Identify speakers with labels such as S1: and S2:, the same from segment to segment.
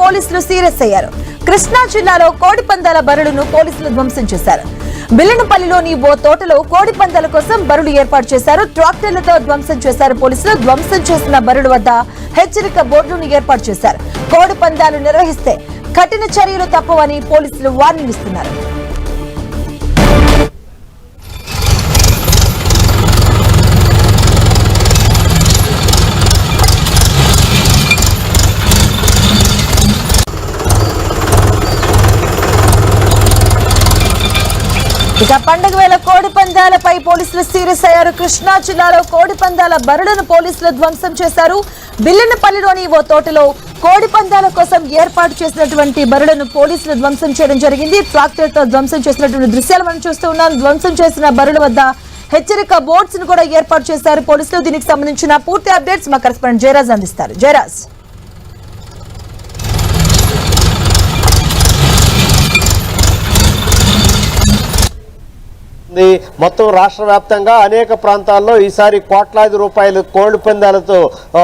S1: పోలీసులు సీరియస్ అయ్యారు. కృష్ణా జిల్లాలో కోడి పందాల బరులను పోలీసులు ధ్వంసం చేశారు. బిల్లనపల్లిలోని ఓ తోటలో కోడి పందాల కోసం బరులు ఏర్పాటు చేశారు. ట్రాక్టర్లతో ధ్వంసం చేశారు పోలీసులు. ధ్వంసం చేసిన బరుల వద్ద హెచ్చరిక బోర్డును ఏర్పాటు చేశారు. కోడి పందాలు నిర్వహిస్తే కఠిన చర్యలు తప్పవని పోలీసులు వార్నింగ్ ఇస్తున్నారు. ఇక పండుగ వేళ కోడి పందాలపై పోలీసులు సీరియస్ అయ్యారు. కృష్ణా జిల్లాలో కోడి పందాల బరులను పోలీసులు ధ్వంసం చేశారు. బిల్లనపల్లిలోని ఓ తోటలో కోడి పందాల కోసం ఏర్పాటు చేసినటువంటి బరులను పోలీసులు ధ్వంసం చేయడం జరిగింది. ట్రాక్టర్ తో ధ్వంసం చేసినటువంటి దృశ్యాలు మనం చూస్తూ ఉన్నాం. ధ్వంసం చేసిన బరుల వద్ద హెచ్చరిక బోర్డ్స్ ను కూడా ఏర్పాటు చేశారు పోలీసులు. దీనికి సంబంధించిన పూర్తి అప్డేట్స్ మా కరెస్పాండెంట్ జయరాజ్ అందిస్తారు. జయరాజ్,
S2: మొత్తం రాష్ట్ర వ్యాప్తంగా అనేక ప్రాంతాల్లో ఈసారి కోట్లాది రూపాయలు కోళ్ల పందాలతో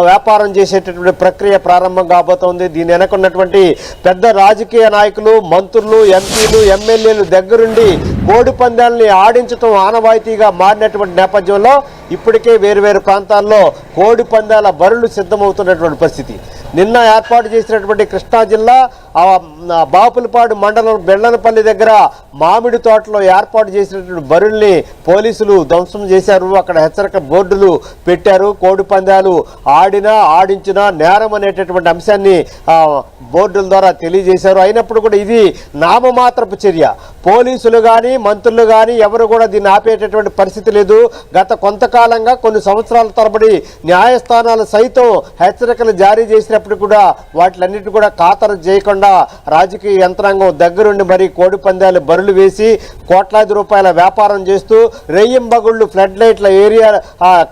S2: వ్యాపారం చేసేటటువంటి ప్రక్రియ ప్రారంభం కాబోతోంది. దీని వెనకున్నటువంటి పెద్ద రాజకీయ నాయకులు, మంత్రులు, ఎంపీలు, ఎమ్మెల్యేలు దగ్గరుండి కోడి పందాలని ఆడించడం ఆనవాయితీగా మారినటువంటి నేపథ్యంలో ఇప్పటికే వేరువేరు ప్రాంతాల్లో కోడి పందాల బరులు సిద్ధమవుతున్నటువంటి పరిస్థితి. నిన్న ఏర్పాటు చేసినటువంటి కృష్ణా జిల్లా బాపులపాడు మండలం బెల్లనపల్లి దగ్గర మామిడి తోటలో ఏర్పాటు చేసినటువంటి బరుల్ని పోలీసులు ధ్వంసం చేశారు. అక్కడ హెచ్చరిక బోర్డులు పెట్టారు. కోడి పందాలు ఆడినా ఆడించినా నేరం అనేటటువంటి అంశాన్ని బోర్డుల ద్వారా తెలియజేశారు. అయినప్పుడు కూడా ఇది నామమాత్రపు చర్య. పోలీసులు కానీ మంత్రులు కానీ ఎవరు కూడా దీన్ని ఆపేటటువంటి పరిస్థితి లేదు. గత కొంతకాలంగా కొన్ని సంవత్సరాల తరబడి న్యాయస్థానాలు సైతం హెచ్చరికలు జారీ చేసినప్పుడు కూడా వాటిలన్నిటి కూడా ఖాతరు చేయకుండా రాజకీయ యంత్రాంగం దగ్గరుండి మరి కోడి పందాలు బరులు వేసి కోట్లాది రూపాయల వ్యాపారం చేస్తూ రెయ్యంబగుళ్ళు ఫ్లడ్ లైట్ల ఏరియా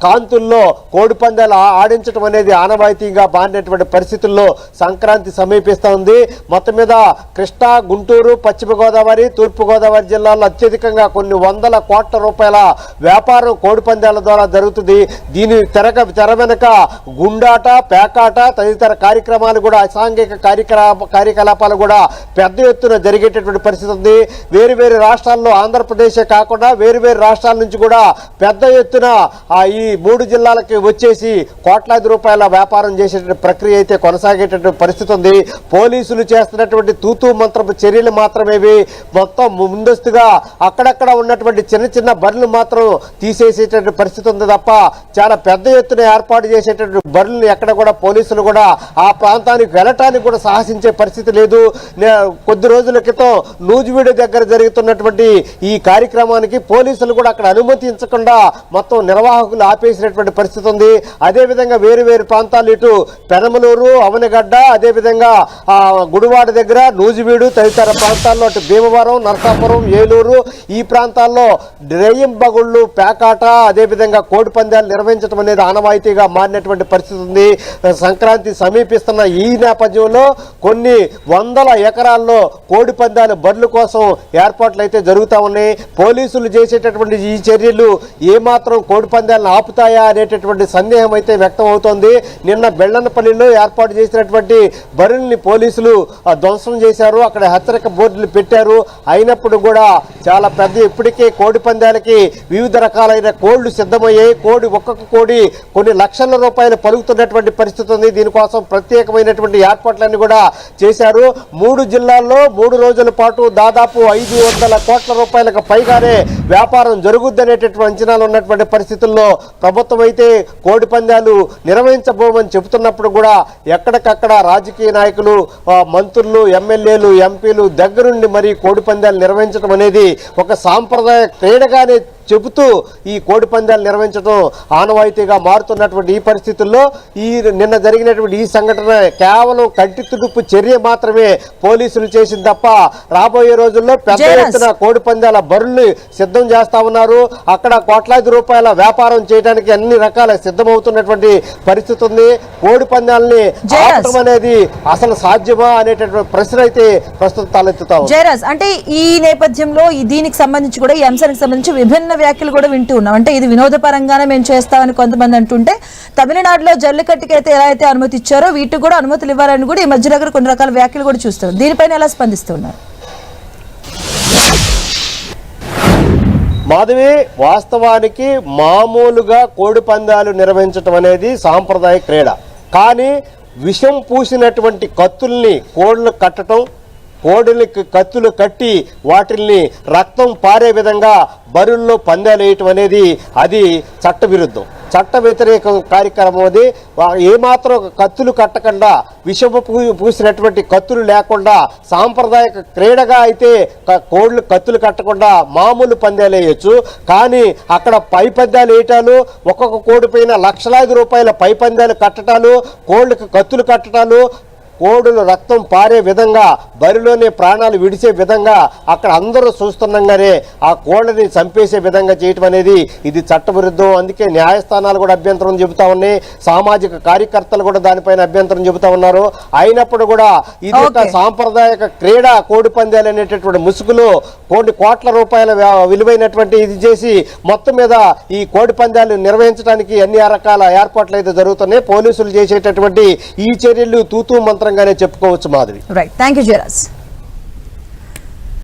S2: కాంతుల్లో కోడి పందాలు ఆడించడం అనేది ఆనవాయితీగా మారినటువంటి పరిస్థితుల్లో సంక్రాంతి సమీపిస్తూ ఉంది. మొత్తం మీద కృష్ణా, గుంటూరు, పశ్చిమ గోదావరి, తూర్పు గోదావరి జిల్లాల్లో అత్యధికంగా కొన్ని వందల కోట్ల రూపాయల వ్యాపారం కోడి పందాల ద్వారా జరుగుతుంది. దీని తెర వెనక గుండాట, పేకాట తదితర కార్యక్రమాలు కూడా అసాంఘిక కార్యకలాపాలు కూడా పెద్ద ఎత్తున జరిగేటటువంటి పరిస్థితి ఉంది. వేరు వేరు రాష్ట్రాల్లో ఆంధ్రప్రదేశే కాకుండా వేరు వేరు రాష్ట్రాల నుంచి కూడా పెద్ద ఎత్తున ఈ 3 జిల్లాలకి వచ్చేసి కోట్లాది రూపాయల వ్యాపారం చేసేటువంటి ప్రక్రియ అయితే కొనసాగేటటువంటి పరిస్థితి ఉంది. పోలీసులు చేస్తున్నటువంటి తూతూ మంత్రపు చర్యలు మాత్రమేవి. మొత్తం ముందస్తుగా అక్కడక్కడ ఉన్నటువంటి చిన్న చిన్న బర్రెలు మాత్రం తీసేసేటటువంటి పరిస్థితి ఉంది తప్ప చాలా పెద్ద ఎత్తున ఏర్పాటు చేసేటటువంటి బర్రెలు ఎక్కడ కూడా పోలీసులు కూడా ఆ ప్రాంతానికి వెళ్ళటానికి కూడా సాహసించే పరిస్థితి లేదు. కొద్ది రోజుల క్రితం నూజివీడు దగ్గర జరుగుతున్నటువంటి ఈ కార్యక్రమానికి పోలీసులు కూడా అక్కడ అనుమతించకుండా మొత్తం నిర్వాహకులు ఆపేసినటువంటి పరిస్థితి ఉంది. అదేవిధంగా వేరు వేరు ప్రాంతాలు ఇటు పెనమలూరు, అవనగడ్డ, అదేవిధంగా గుడివాడ దగ్గర, నూజివీడు తదితర ప్రాంతాల్లో అటు భీమవరం, నరసాపురం, ఏలూరు ఈ ప్రాంతాల్లో రెయ్యంబగుళ్ళు, పేకాట, అదేవిధంగా కోడి పందాలు నిర్వహించడం అనేది ఆనవాయితీగా మారినటువంటి పరిస్థితి ఉంది. సంక్రాంతి సమీపిస్తున్న ఈ నేపథ్యంలో కొన్ని వందల ఎకరాల్లో కోడి పందాల బర్రెల కోసం ఏర్పాట్లు అయితే జరుగుతూ ఉన్నాయి. పోలీసులు చేసేటటువంటి ఈ చర్యలు ఏమాత్రం కోడి పందాలను ఆపుతాయా అనేటటువంటి సందేహం అయితే వ్యక్తం అవుతోంది. నిన్న బెల్లనపల్లిలో ఏర్పాటు చేసినటువంటి బర్రెల్ని పోలీసులు ధ్వంసం చేశారు. అక్కడ హెచ్చరిక బోర్డులు పెట్టారు. అయినప్పుడు కూడా చాలా పెద్ద ఇప్పటికే కోడి పందాలకి వివిధ రకాలైన కోళ్లు సిద్ధమయ్యాయి. ఒక్కొక్క కోడి కొన్ని లక్షల రూపాయలు పలుకుతున్నటువంటి పరిస్థితి ఉంది. దీనికోసం ప్రత్యేకమైనటువంటి ఏర్పాట్లన్నీ కూడా చేశారు. 3 జిల్లాల్లో 3 రోజుల పాటు దాదాపు 500 కోట్ల రూపాయలకు పైగానే వ్యాపారం జరుగుద్దనేటటువంటి అంచనాలు ఉన్నటువంటి పరిస్థితుల్లో ప్రభుత్వం అయితే కోడి పందాలు నిర్వహించబోమని చెబుతున్నప్పుడు కూడా ఎక్కడికక్కడ రాజకీయ నాయకులు, మంత్రులు, ఎమ్మెల్యేలు, ఎంపీలు దగ్గరుండి మరి కోడి పందాలు నిర్వహించడం అనేది ఒక సాంప్రదాయ క్రీడగానే చెబుతూ ఈ కోడి పందాలు నిర్వహించడం ఆనవాయితీగా మారుతున్నటువంటి ఈ పరిస్థితుల్లో నిన్న జరిగినటువంటి ఈ సంఘటన కేవలం కంటి తుడుపు చర్య మాత్రమే పోలీసులు చేసింది తప్ప రాబోయే రోజుల్లో పెద్ద ఎత్తున కోడి పందాల బరుల్ని సిద్ధం చేస్తా ఉన్నారు. అక్కడ కోట్లాది రూపాయల వ్యాపారం చేయడానికి అన్ని రకాల సిద్ధమవుతున్నటువంటి పరిస్థితి ఉంది. కోడి పందాలని ఆపటం అనేది అసలు సాధ్యమా అనేటటువంటి ప్రశ్న అయితే ప్రస్తుతం తలెత్తుతా ఉంది.
S1: జయరాజ్, అంటే ఈ నేపథ్యంలో దీనికి సంబంధించి కూడా ఈ అంశానికి సంబంధించి విభిన్న వ్యాఖ్యలు కూడా వింటూ ఉన్నాం. అంటే ఇది వినోదపరంగానే మేము చేస్తామని కొంతమంది అంటుంటే, తమిళనాడులో జల్లికట్టుకి అయితే ఎలా అయితే అనుమతి ఇచ్చారో వీటికి కూడా అనుమతులు ఇవ్వాలని కూడా ఈ మధ్య దగ్గర కొన్ని రకాల వ్యాఖ్యలు కూడా చూస్తున్నారు. దీనిపైన ఎలా స్పందిస్తున్నారు?
S2: మాధవి, వాస్తవానికి మామూలుగా కోడి పందాలు నిర్వహించడం అనేది సాంప్రదాయ క్రీడ. కానీ విషం పూసినటువంటి కత్తుల్ని కోళ్ళు కట్టడం, కోడికి కత్తులు కట్టి వాటిల్ని రక్తం పారే విధంగా బరుల్లో పందాలు వేయటం అనేది అది చట్టవిరుద్ధం, చట్ట వ్యతిరేక కార్యక్రమం. అది ఏమాత్రం కత్తులు కట్టకుండా, విషము పూసినటువంటి కత్తులు లేకుండా సాంప్రదాయక క్రీడగా అయితే కోళ్ళు కత్తులు కట్టకుండా మామూలు పందాలు వేయచ్చు. కానీ అక్కడ పై పందాలు వేయటాలు, ఒక్కొక్క కోడి పైన లక్షలాది రూపాయల పై పందాలు కట్టడాలు, కోళ్ళకి కత్తులు కట్టడాలు, కోడులు రక్తం పారే విధంగా, బరిలోనే ప్రాణాలు విడిచే విధంగా అక్కడ అందరూ చూస్తుండగానే ఆ కోళ్ళని చంపేసే విధంగా చేయటం అనేది ఇది చట్టవిరుద్ధం. అందుకే న్యాయస్థానాలు కూడా అభ్యంతరం చెబుతా ఉన్నాయి, సామాజిక కార్యకర్తలు కూడా దానిపైన అభ్యంతరం చెబుతా ఉన్నారు. అయినప్పుడు కూడా ఇది ఒక సాంప్రదాయక క్రీడ కోడి పందాలు అనేటటువంటి ముసుగులో కొన్ని కోట్ల రూపాయల విలువైనటువంటి ఇది చేసి మొత్తం మీద ఈ కోడి పందాలు నిర్వహించడానికి అన్ని రకాల ఏర్పాట్లు అయితే జరుగుతున్నాయి. పోలీసులు చేసేటటువంటి ఈ చర్యలు తూతూ మంత్రంగానే చెప్పుకోవచ్చు Madhavi.
S1: Right, thank you Jayaraj.